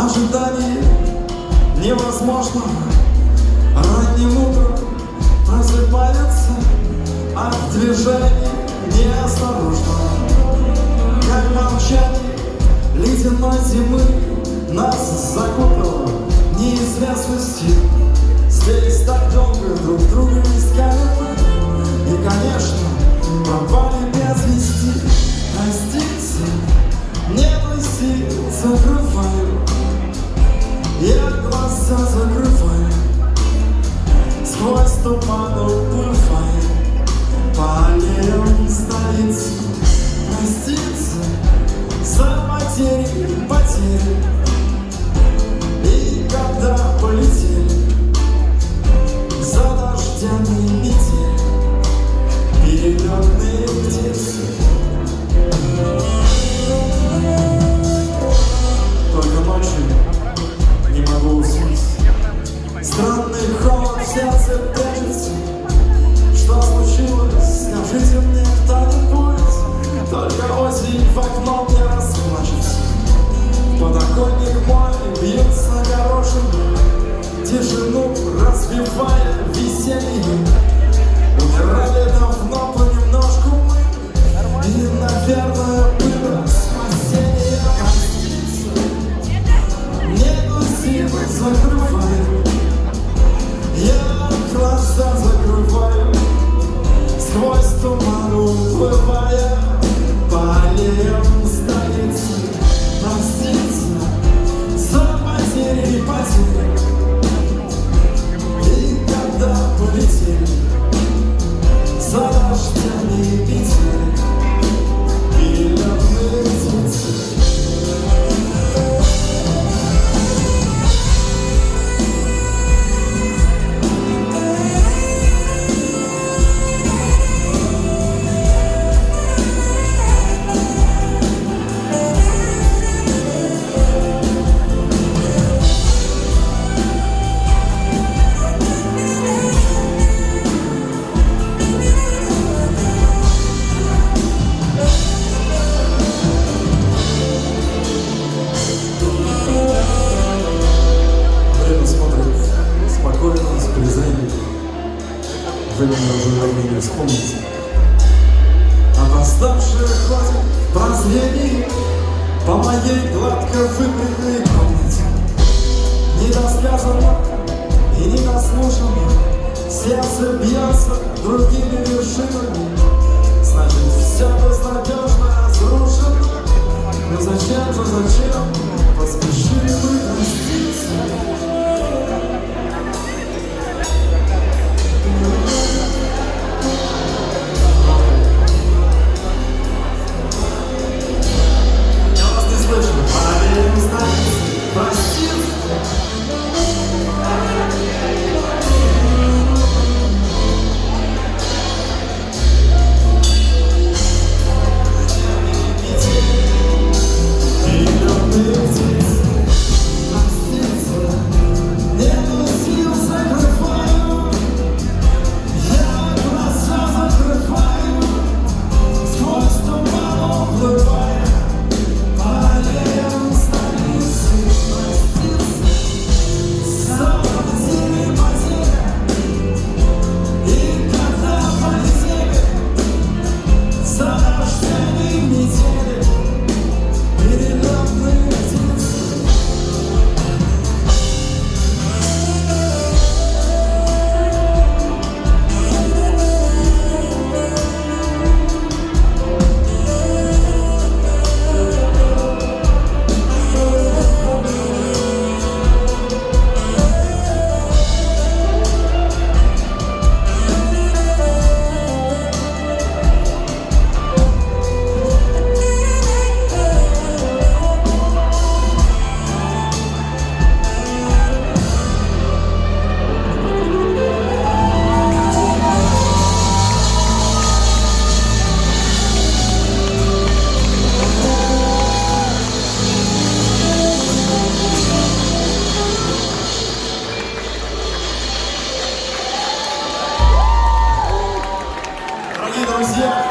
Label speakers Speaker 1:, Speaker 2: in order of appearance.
Speaker 1: ожидании невозможно. Ранним утром просыпается от движения неосторожно. Как молчание ледяной зимы нас закутало неизвестностью. Здесь так долго друг друга искали мы, и, конечно, пропали без вести. Проститься, не прости, закрываю. Я глаза закрываю, сквозь туман уплываю по аллеям столицы. Проститься за потери. И когда полетели за дождями метели перелетные птицы. Только ночью не могу уснуть. Странный холод в сердце прячется. Что случилось? Скажите мне кто-нибудь. Только осень в окно мне расплачется. Подоконник мой бьется горошиной, тишину разбивая веселье. Умирали давно понемножку мы, и, наверное, было спасение. Не грусти, закрываю. Я глаза закрываю, сквозь туман уплывая по аллеям столицы. Проститься за потери. И когда полетели за дождями метели перелетные птицы. Спокойно, с презрением. Время уже не вспомните. Опоздавшие ходят в прозрении по моей гладко выбранной комнате. Недосказанно и недослушанно сердце бьется другими вершинами. Значит, все безнадежно.